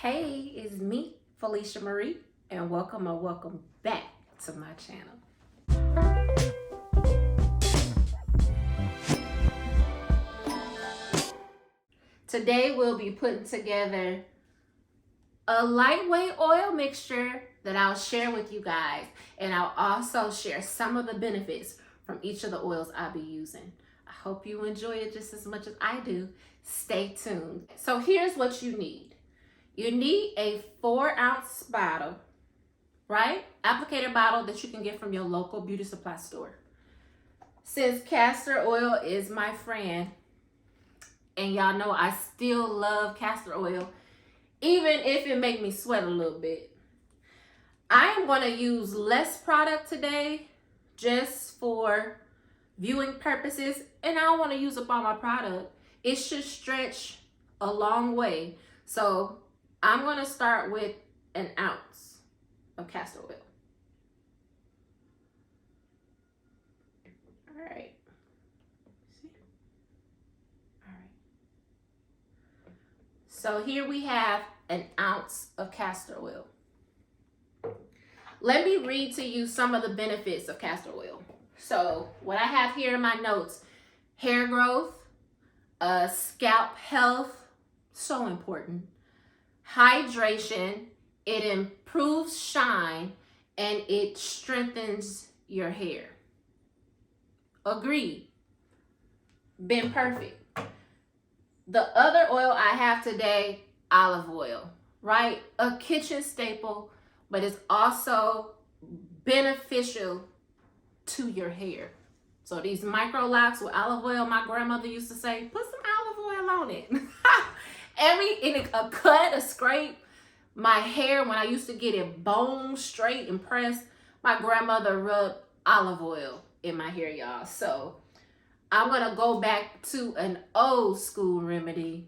Hey, it's me, Felicia Marie, and welcome back to my channel. Today we'll be putting together a lightweight oil mixture that I'll share with you guys, and I'll also share some of the benefits from each of the oils I'll be using. I hope you enjoy it just as much as I do. Stay tuned. So here's what you need. You need a 4-ounce bottle, right? Applicator bottle that you can get from your local beauty supply store. Since castor oil is my friend, and y'all know I still love castor oil, even if it make me sweat a little bit. I am going to use less product today just for viewing purposes, and I don't want to use up all my product. It should stretch a long way. So I'm going to start with an ounce of castor oil. All right. See? All right. So here we have an ounce of castor oil. Let me read to you some of the benefits of castor oil. So what I have here in my notes: hair growth, scalp health, so important, hydration, it improves shine, and it strengthens your hair. Agreed. Been perfect. The other oil I have today, olive oil, right? A kitchen staple, but it's also beneficial to your hair. So these micro locks with olive oil, my grandmother used to say, put some olive oil on it. A cut, a scrape, my hair, when I used to get it bone straight and pressed, my grandmother rubbed olive oil in my hair, y'all. So I'm gonna go back to an old school remedy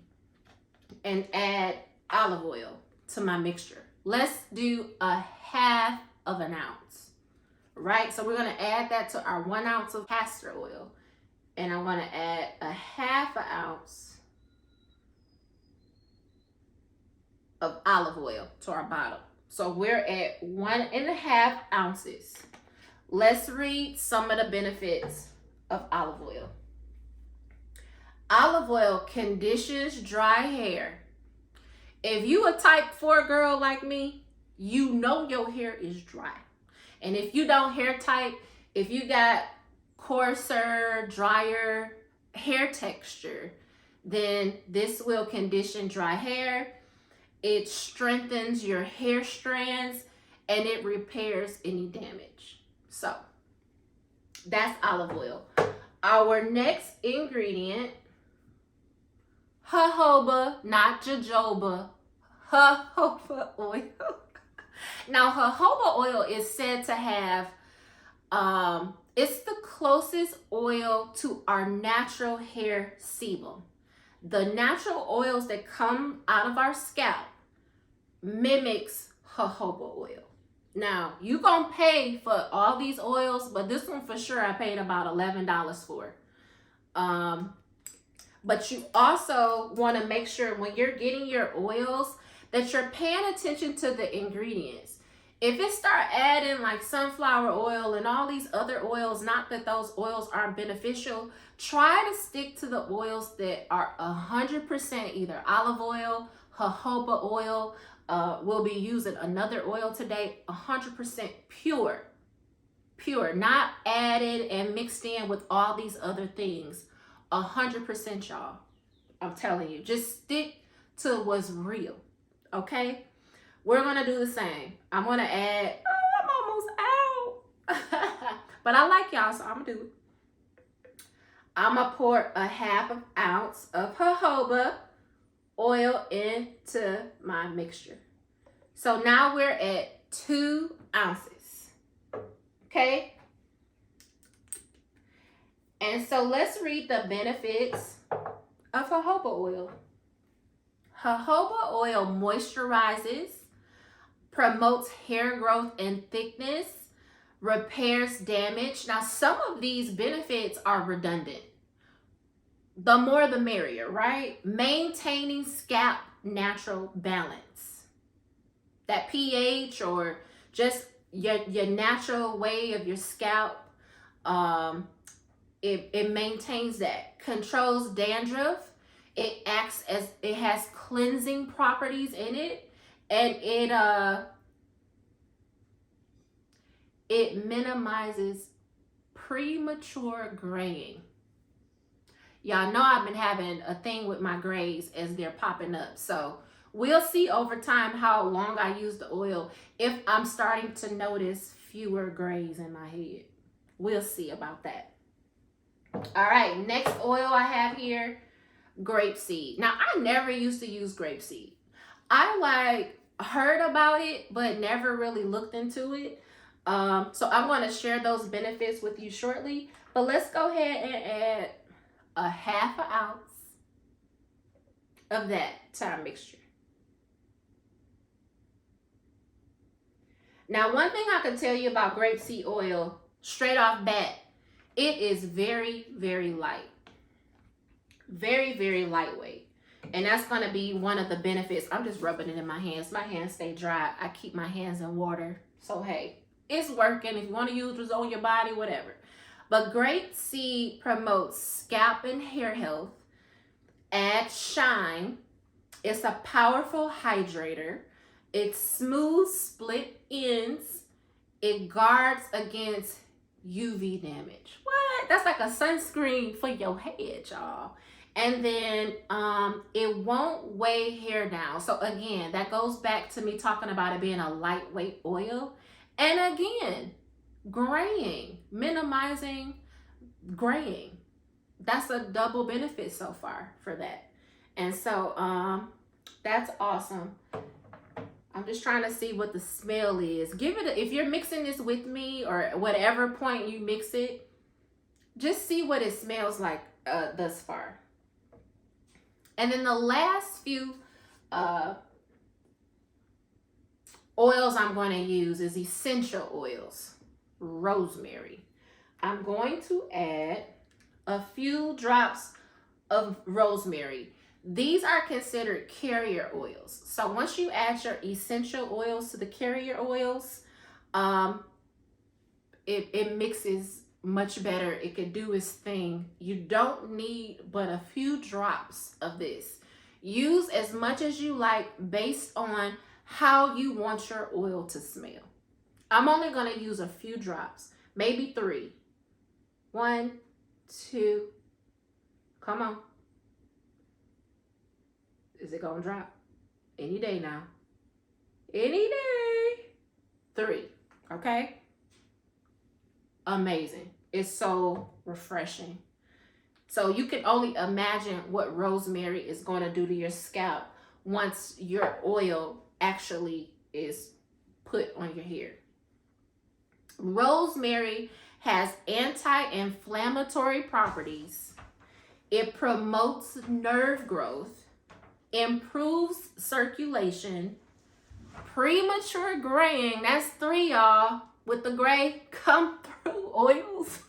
and add olive oil to my mixture. Let's do a half of an ounce, right? So we're gonna add that to our 1 ounce of castor oil, and I'm gonna add a half an ounce of olive oil to our bottle. So we're at 1.5 ounces. Let's read some of the benefits of olive oil. Olive oil conditions dry hair. If you a type 4 girl like me, you know your hair is dry. And if you don't hair type, if you got coarser, drier hair texture, then this will condition dry hair. It strengthens your hair strands, and it repairs any damage. So that's olive oil. Our next ingredient, jojoba, not jojoba, jojoba oil. Now, jojoba oil is said to have, it's the closest oil to our natural hair sebum. The natural oils that come out of our scalp mimics jojoba oil. Now, you gonna pay for all these oils, but this one for sure I paid about $11 for. But you also want to make sure when you're getting your oils that you're paying attention to the ingredients. If it start adding like sunflower oil and all these other oils, not that those oils aren't beneficial, try to stick to the oils that are 100% either olive oil, jojoba oil. We'll be using another oil today, 100% pure, not added and mixed in with all these other things. 100%, y'all. I'm telling you, just stick to what's real, okay? We're gonna do the same. I'm gonna add, I'm almost out. But I like y'all, so I'm gonna do it. I'm gonna pour a half an ounce of jojoba oil into my mixture. So now we're at 2 ounces, okay? And so let's read the benefits of jojoba oil. Jojoba oil moisturizes, promotes hair growth and thickness, repairs damage. Now, some of these benefits are redundant. The more the merrier, right? Maintaining scalp natural balance. that pH or just your natural way of your scalp. It maintains that, controls dandruff. It acts as, it has cleansing properties in it, and it minimizes premature graying. Y'all know I've been having a thing with my grays as they're popping up. So we'll see over time how long I use the oil if I'm starting to notice fewer grays in my head. We'll see about that. All right, next oil I have here, Grape Seed. Now, I never used to use Grape Seed. I heard about it, but never really looked into it. So I'm going to share those benefits with you shortly. But let's go ahead and add a half an ounce of that to our mixture. Now, one thing I can tell you about grapeseed oil, straight off bat, it is very, very light. Very, very lightweight. And that's going to be one of the benefits. I'm just rubbing it in my hands. My hands stay dry. I keep my hands in water. So, hey, it's working. If you want to use it on your body, whatever. But grape seed promotes scalp and hair health, adds shine. It's a powerful hydrator. It smooths split ends. It guards against UV damage. What? That's like a sunscreen for your head, y'all. And then it won't weigh hair down. So again, that goes back to me talking about it being a lightweight oil. And again, graying, minimizing graying. That's a double benefit so far for that. And so that's awesome. I'm just trying to see what the smell is. Give it if you're mixing this with me or whatever point you mix it, just see what it smells like thus far. And then the last few oils I'm going to use is essential oils. Rosemary. I'm going to add a few drops of rosemary. These are considered carrier oils. So once you add your essential oils to the carrier oils, it mixes much better. It can do its thing. You don't need but a few drops of this. Use as much as you like based on how you want your oil to smell. I'm only going to use a few drops, maybe 3. 1, 2, come on. Is it gonna drop? Any day now. Any day. 3, okay? Amazing. It's so refreshing. So you can only imagine what rosemary is going to do to your scalp once your oil actually is put on your hair. Rosemary has anti-inflammatory properties. It promotes nerve growth, improves circulation, premature graying. That's 3, y'all. With the gray come through oils.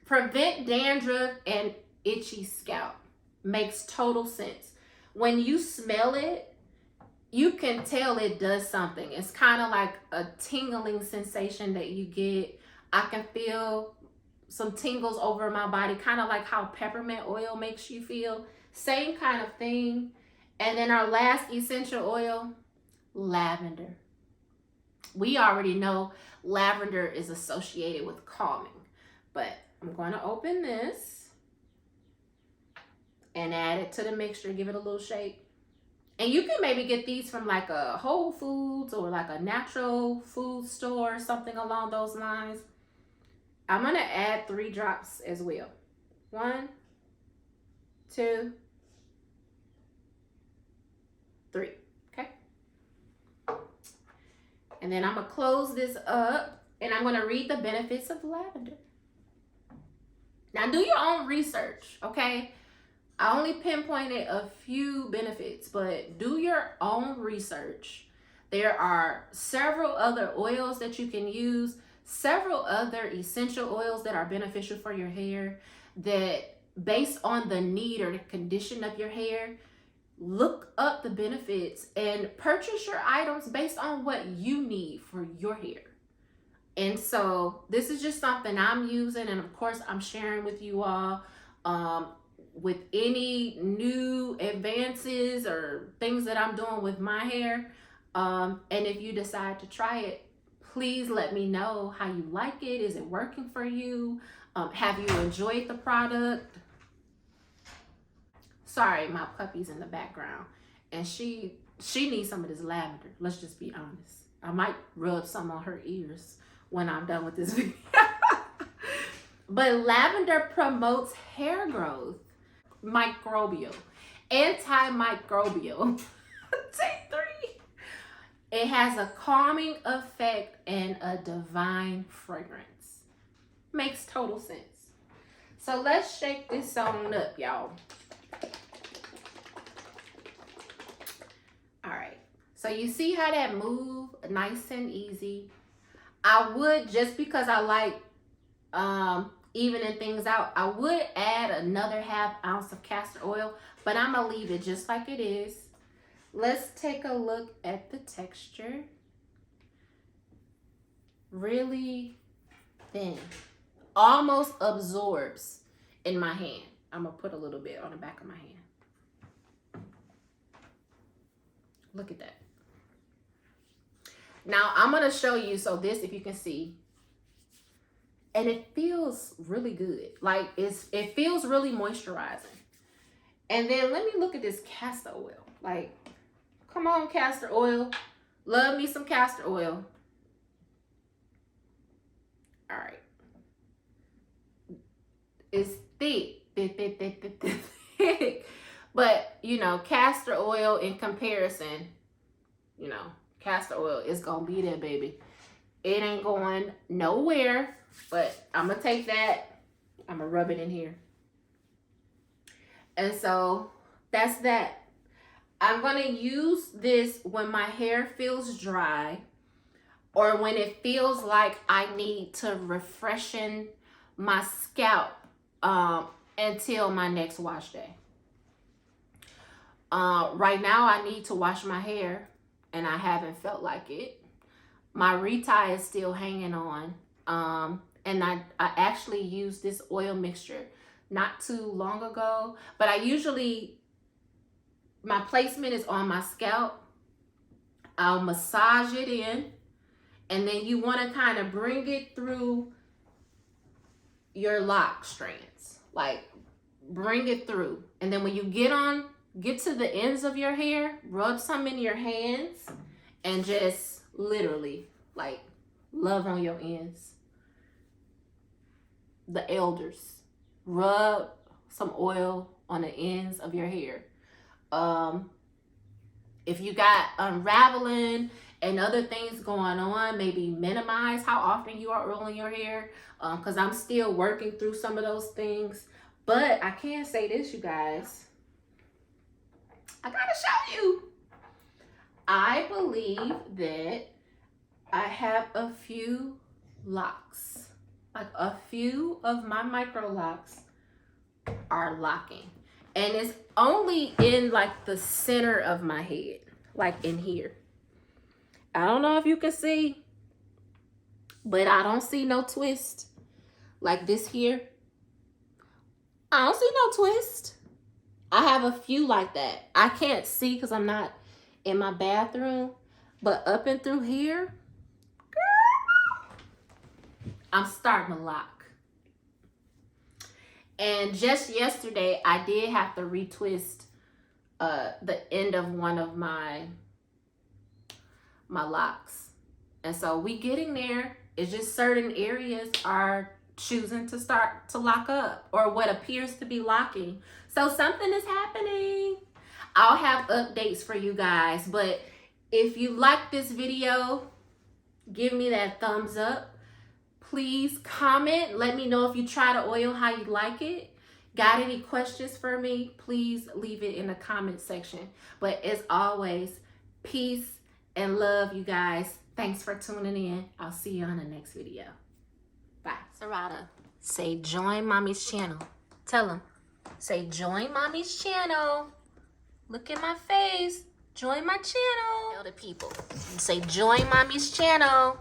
Prevent dandruff and itchy scalp. Makes total sense. When you smell it, you can tell it does something. It's kind of like a tingling sensation that you get. I can feel some tingles over my body, kind of like how peppermint oil makes you feel. Same kind of thing. And then our last essential oil, lavender. We already know lavender is associated with calming, but I'm going to open this and add it to the mixture, give it a little shake. And you can maybe get these from like a Whole Foods or like a natural food store, something along those lines. I'm going to add 3 drops as well. 1, 2, 3. Okay. And then I'm going to close this up and I'm going to read the benefits of lavender. Now do your own research, okay? I only pinpointed a few benefits, but do your own research. There are several other oils that you can use, several other essential oils that are beneficial for your hair that based on the need or the condition of your hair, look up the benefits and purchase your items based on what you need for your hair. And so this is just something I'm using, and of course I'm sharing with you all. With any new advances or things that I'm doing with my hair, and if you decide to try it, please let me know how you like it. Is it working for you? Have you enjoyed the product? Sorry, my puppy's in the background, and she needs some of this lavender. Let's just be honest. I might rub some on her ears when I'm done with this video. But lavender promotes hair growth, microbial, antimicrobial. Take 3. It has a calming effect and a divine fragrance. Makes total sense. So let's shake this on up, y'all. All right. So you see how that move nice and easy. I would, just because I like evening things out, I would add another ½ ounce of castor oil, but I'm gonna leave it just like it is. Let's take a look at the texture. Really thin, almost absorbs in my hand. I'm gonna put a little bit on the back of my hand. Look at that. Now I'm gonna show you, so this, if you can see, and it feels really good. Like it feels really moisturizing. And then let me look at this castor oil. Like, come on, castor oil. Love me some castor oil. All right. It's thick. But, you know, castor oil in comparison, you know, castor oil is going to be there, baby. It ain't going nowhere. But I'm going to take that. I'm going to rub it in here. And so that's that. I'm going to use this when my hair feels dry, or when it feels like I need to refreshen my scalp until my next wash day. Right now I need to wash my hair and I haven't felt like it. My retie is still hanging on. And I actually used this oil mixture not too long ago, but my placement is on my scalp. I'll massage it in, and then you want to kind of bring it through your lock strands, like bring it through. And then when you get to the ends of your hair, rub some in your hands and just literally like love on your ends. The elders, rub some oil on the ends of your hair. If you got unraveling and other things going on, maybe minimize how often you are oiling your hair, because I'm still working through some of those things. But I can say this, you guys, I gotta show you. I believe that I have a few locks, like a few of my micro locks are locking. And it's only in like the center of my head, like in here. I don't know if you can see, but I don't see no twist. Like this here, I don't see no twist. I have a few like that. I can't see because I'm not in my bathroom, but up and through here, girl, I'm starting to lock. And just yesterday, I did have to retwist the end of one of my locks. And so we getting there. It's just certain areas are choosing to start to lock up, or what appears to be locking. So something is happening. I'll have updates for you guys. But if you like this video, give me that thumbs up. Please comment. Let me know if you try the oil, how you like it. Got any questions for me? Please leave it in the comment section. But as always, peace and love, you guys. Thanks for tuning in. I'll see you on the next video. Bye. Sarada, say join mommy's channel. Tell them. Say join mommy's channel. Look at my face. Join my channel. Tell the people. Say, join mommy's channel.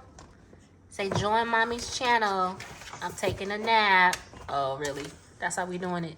Say, join mommy's channel. I'm taking a nap. Oh, really? That's how we doing it?